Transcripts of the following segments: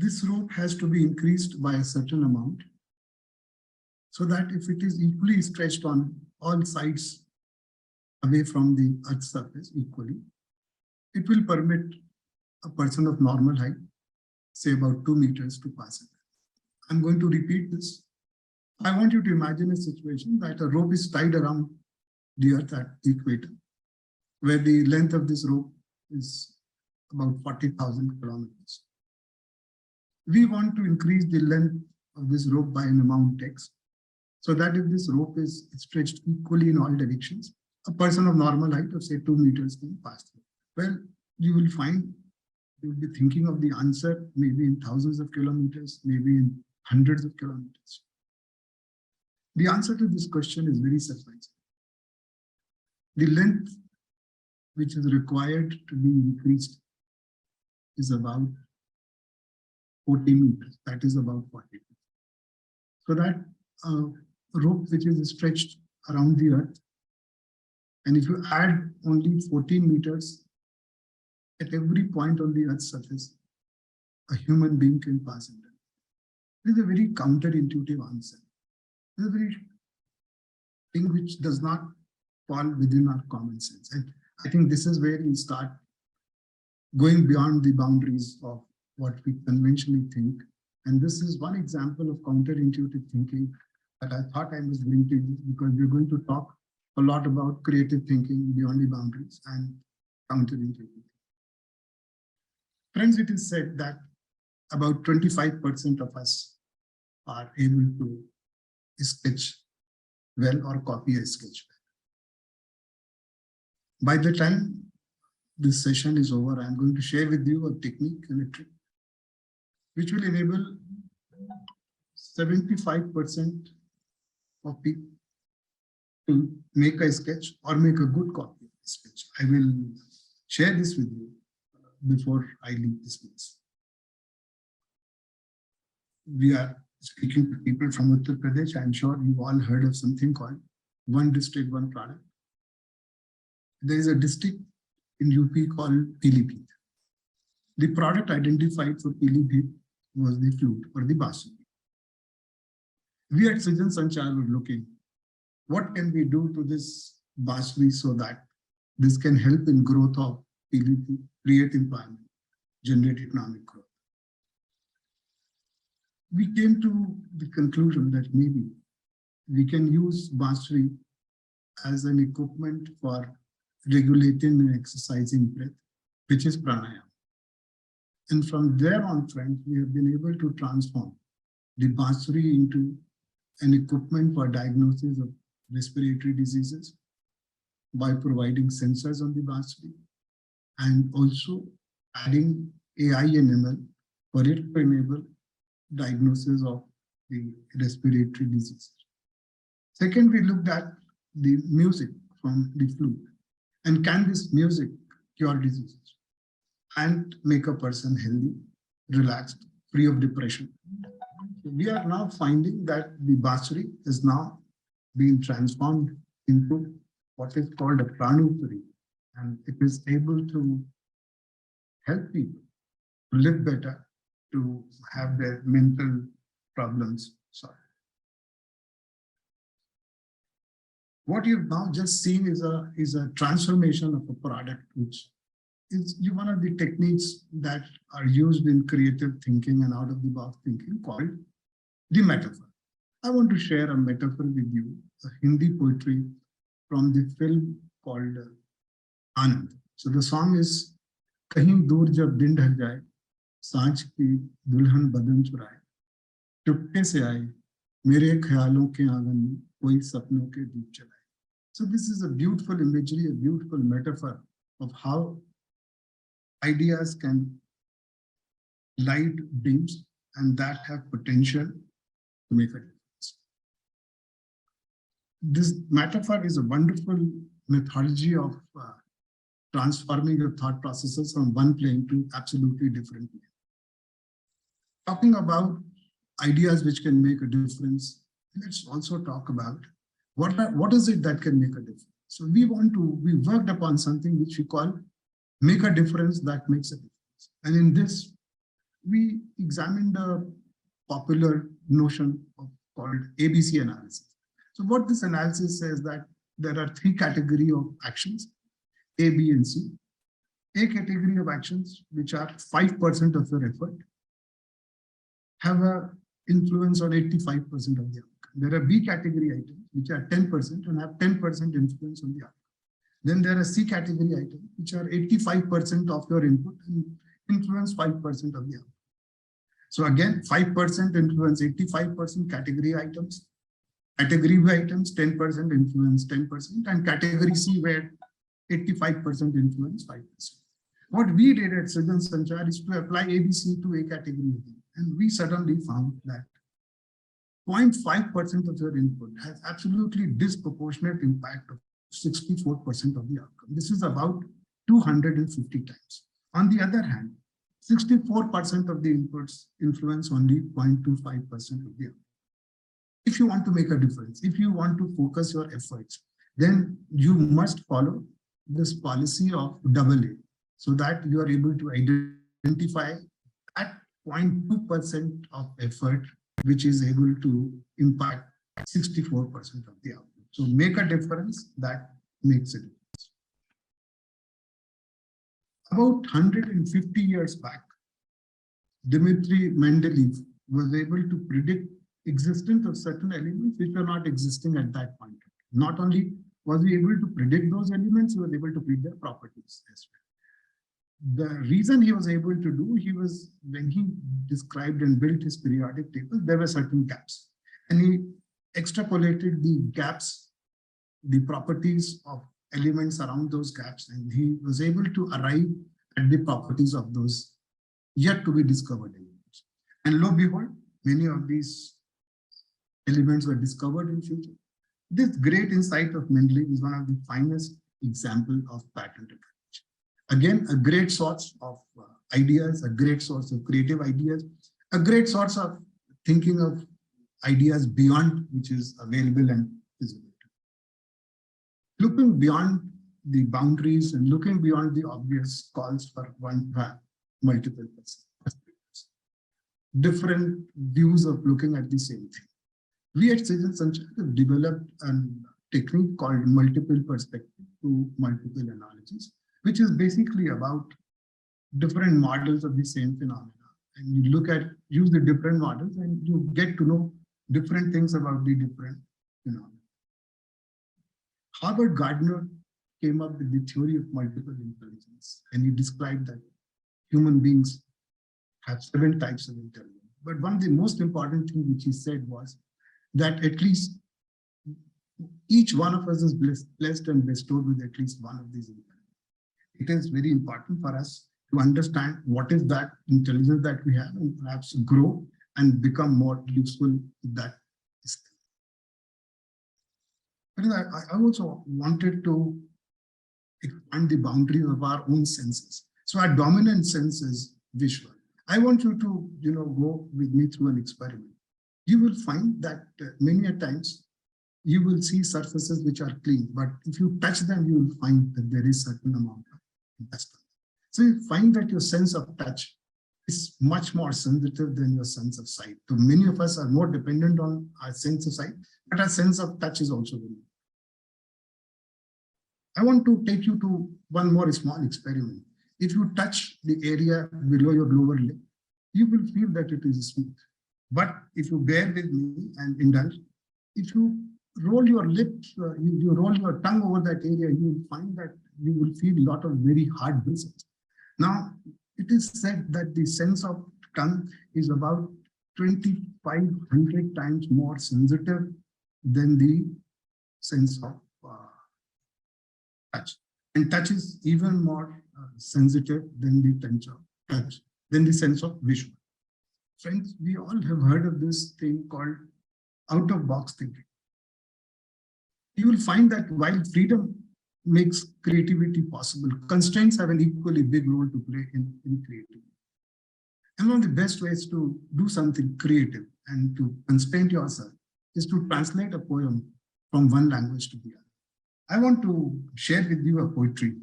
this rope has to be increased by a certain amount so that if it is equally stretched on all sides away from the Earth's surface equally, it will permit a person of normal height, say about 2 meters, to pass it. I'm going to repeat this. I want you to imagine a situation that a rope is tied around the Earth at the equator, where the length of this rope is about 40,000 kilometers. We want to increase the length of this rope by an amount X, so that if this rope is stretched equally in all directions, a person of normal height of say 2 meters can pass through. Well, you will find, you'll be thinking of the answer maybe in thousands of kilometers, maybe in hundreds of kilometers. The answer to this question is very surprising. The length which is required to be increased is about 40 meters. That is about 40 meters. So that rope which is stretched around the Earth, and if you add only 14 meters, at every point on the Earth's surface, a human being can pass it. This is a very counterintuitive answer. This is a very thing which does not fall within our common sense. And I think this is where we start going beyond the boundaries of what we conventionally think. And this is one example of counterintuitive thinking that I thought I was going to use, because we're going to talk a lot about creative thinking beyond the boundaries and counterintuitive. Friends, it is said that about 25% of us are able to sketch well or copy a sketch well. By the time this session is over, I'm going to share with you a technique and a trick which will enable 75% of people to make a sketch or make a good copy of a sketch. I will share this with you before I leave this place. We are speaking to people from Uttar Pradesh. I'm sure you've all heard of something called One District, One Product. There is a district in UP called Pilipit. The product identified for Pilipit was the flute or the bassuri. We at Srijan Sanchar were looking, what can we do to this bassuri so that this can help in growth of Pilipit, create employment, generate economic growth. We came to the conclusion that maybe we can use bassuri as an equipment for regulating and exercising breath, which is pranayama. And from there on, friends, we have been able to transform the bassuri into an equipment for diagnosis of respiratory diseases by providing sensors on the bassuri and also adding AI and ML for it to enable diagnosis of the respiratory diseases. Second, we looked at the music from the flute. And can this music cure diseases and make a person healthy, relaxed, free of depression? We are now finding that the bassuri is now being transformed into what is called a pranupuri, and it is able to help people to live better, to have their mental problems solved. What you've now just seen is a transformation of a product, which is one of the techniques that are used in creative thinking and out-of-the-box thinking called the metaphor. I want to share a metaphor with you, a Hindi poetry from the film called Anand. So the song is Kahin dur jab din ढल जाए, सांझ की दुल्हन बदन चुराए, चुपके से आए, मेरे ख्यालों के आंगन में कोई सपनों के दीप जलाए. So this is a beautiful imagery, a beautiful metaphor of how ideas can light dreams and that have potential to make a difference. This metaphor is a wonderful methodology of transforming your thought processes from one plane to absolutely different plane. Talking about ideas which can make a difference, let's also talk about what is it that can make a difference. So we worked upon something which we call make a difference that makes a difference. And in this, we examined a popular notion called ABC analysis. So what this analysis says that there are three categories of actions, A, B, and C. A category of actions, which are 5% of your effort, have an influence on 85% of the outcome. There are B category items, which are 10% and have 10% influence on the outcome. Then there are C category items, which are 85% of your input and influence 5% of the outcome. So again, 5% influence 85% category items. Category B items, 10% influence 10%, and category C, where 85% influence 5%. What we did at Srijan Sanchar is to apply ABC to A category again. And we suddenly found that 0.5% of your input has absolutely disproportionate impact of 64% of the outcome. This is about 250 times. On the other hand, 64% of the inputs influence only 0.25% of the outcome. If you want to make a difference, if you want to focus your efforts, then you must follow this policy of AA, so that you are able to identify at 0.2% of effort, which is able to impact 64% of the output. So make a difference, that makes a difference. About 150 years back, Dmitry Mendeleev was able to predict existence of certain elements which were not existing at that point. Not only was he able to predict those elements, he was able to predict their properties as well. The reason he was able to do, when he described and built his periodic table, there were certain gaps. And he extrapolated the gaps, the properties of elements around those gaps, and he was able to arrive at the properties of those yet to be discovered elements. And lo and behold, many of these elements were discovered in future. This great insight of Mendeleev is one of the finest examples of pattern recognition. Again, a great source of ideas, a great source of creative ideas, a great source of thinking of ideas beyond which is available and visible. Looking beyond the boundaries and looking beyond the obvious calls for one to have multiple perspectives, different views of looking at the same thing. We at Srijan Sanchar have developed a technique called multiple perspective to multiple analogies, which is basically about different models of the same phenomena. And you use the different models and you get to know different things about the different phenomena. Harvard Gardner came up with the theory of multiple intelligence, and he described that human beings have 7 types of intelligence. But one of the most important things which he said was that at least each one of us is blessed and bestowed with at least one of these intelligence. It is very important for us to understand what is that intelligence that we have and perhaps grow and become more useful in that skill. I also wanted to expand the boundaries of our own senses. So our dominant sense is visual. I want you to go with me through an experiment. You will find that many a times you will see surfaces which are clean, but if you touch them, you will find that there is certain amount of dust. So you find that your sense of touch is much more sensitive than your sense of sight. So many of us are more dependent on our sense of sight, but our sense of touch is also very important. I want to take you to one more small experiment. If you touch the area below your lower lip, you will feel that it is smooth. But if you bear with me and indulge, if you roll your lips, you roll your tongue over that area, you will find that you will feel a lot of very hard bristles. Now, it is said that the sense of tongue is about 2,500 times more sensitive than the sense of touch. And touch is even more sensitive than the sense of visual. Friends, we all have heard of this thing called out-of-box thinking. You will find that while freedom makes creativity possible, constraints have an equally big role to play in creativity. And one of the best ways to do something creative and to constrain yourself is to translate a poem from one language to the other. I want to share with you a poetry,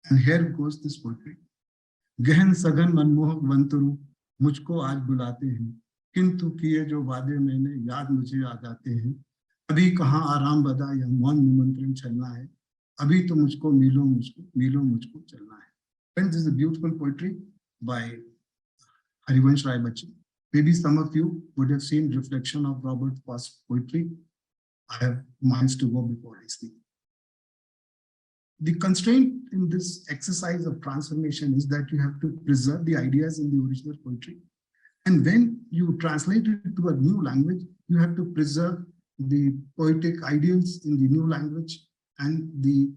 and here goes this poetry. Gehan sagan manmohak vanturu मुझको आज बुलाते हैं, किंतु किए जो वादे मैंने याद मुझे आ जाते हैं। अभी कहाँ आराम बदा या मौन निमंत्रण चलना है, अभी तो मुझको मिलो मुझको चलना है. Friends, this is a beautiful poetry by Harivansh Rai Bachchan. Maybe some of you would have seen reflection of Robert Frost's poetry. I have miles to go before I speak. The constraint in this exercise of transformation is that you have to preserve the ideas in the original poetry. And when you translate it to a new language, you have to preserve the poetic ideals in the new language, and the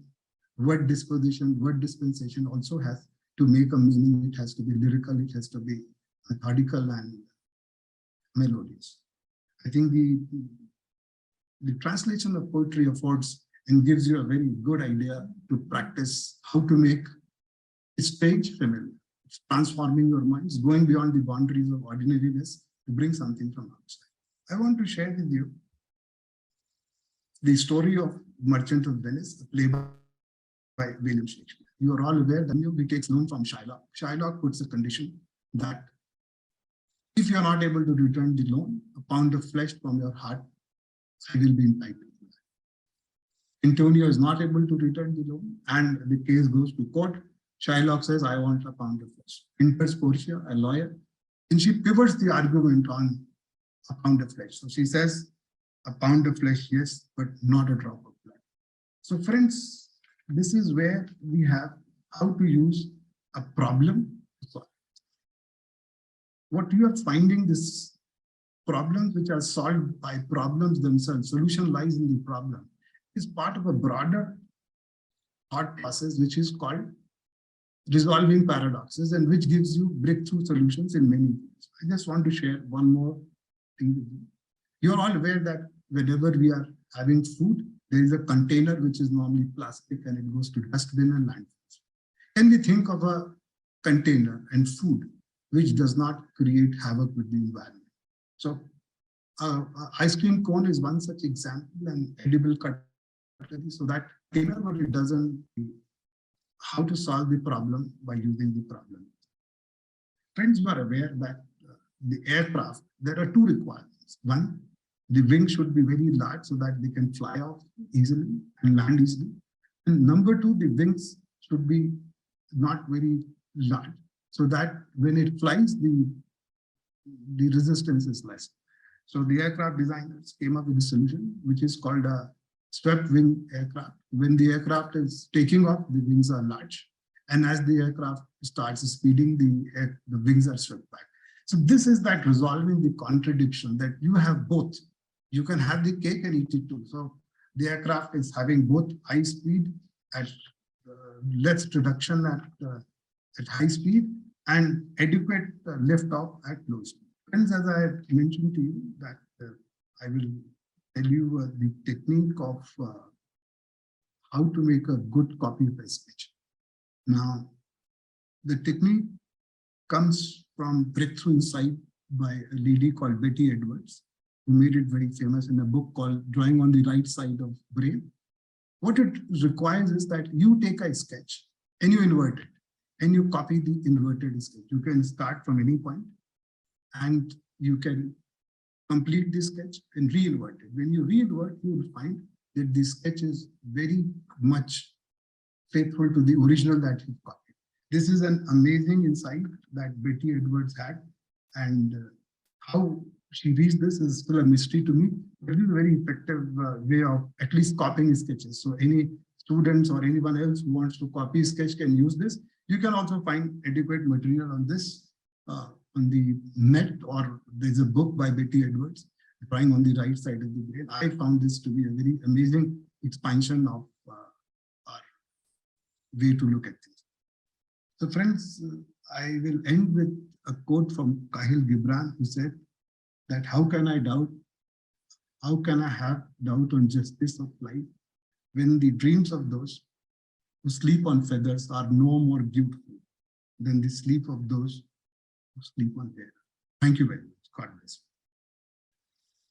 word disposition, word dispensation also has to make a meaning. It has to be lyrical, it has to be methodical and melodious. I think the translation of poetry affords and gives you a very good idea to practice how to make its page familiar. It's transforming your minds, going beyond the boundaries of ordinariness to bring something from outside. I want to share with you the story of Merchant of Venice, a play by William Shakespeare. You are all aware that he takes loan from Shylock. Shylock puts a condition that if you are not able to return the loan, a pound of flesh from your heart, I will be entitled to that. Antonio is not able to return the loan, and the case goes to court. Shylock says, I want a pound of flesh. Enters Portia, a lawyer, and she pivots the argument on a pound of flesh. So she says, a pound of flesh, yes, but not a drop of blood. So friends, this is where we have how to use a problem to solve. What you are finding, this problems which are solved by problems themselves, solution lies in the problem, is part of a broader thought process which is called resolving paradoxes, and which gives you breakthrough solutions in many ways. I just want to share one more thing with you. You're all aware that whenever we are having food, there is a container which is normally plastic and it goes to dustbin and landfills. Can we think of a container and food which does not create havoc with the environment? So ice cream cone is one such example, and edible cutlery. So that container, but it doesn't. How to solve the problem by using the problem. Friends, you are aware that the aircraft, there are two requirements. One, the wing should be very large so that they can fly off easily and land easily. And number two, the wings should be not very large so that when it flies, the resistance is less. So the aircraft designers came up with a solution which is called a swept wing aircraft. When the aircraft is taking off, the wings are large. And as the aircraft starts speeding, the wings are swept back. So this is that resolving the contradiction that you have both. You can have the cake and eat it too. So the aircraft is having both high speed at less reduction at high speed and adequate lift off at low speed. Friends, as I mentioned to you, that I will tell you the technique of how to make a good copy of a speech. Now, the technique comes from breakthrough insight by a lady called Betty Edwards, who made it very famous in a book called Drawing on the Right Side of Brain. What it requires is that you take a sketch and you invert it, and you copy the inverted sketch. You can start from any point, and you can complete the sketch and re-invert it. When you re-invert, you will find that the sketch is very much faithful to the original that you copied. This is an amazing insight that Betty Edwards had, and how she reached this is still a mystery to me. But it is a very effective way of at least copying sketches. So any students or anyone else who wants to copy a sketch can use this. You can also find adequate material on this on the net, or there's a book by Betty Edwards, Drawing on the Right Side of the Brain. I found this to be a very amazing expansion of our way to look at things. So friends, I will end with a quote from Kahlil Gibran, who said that how can I doubt? How can I have doubt on justice of life when the dreams of those who sleep on feathers are no more beautiful than the sleep of those who sleep on air? Thank you very much. God bless you.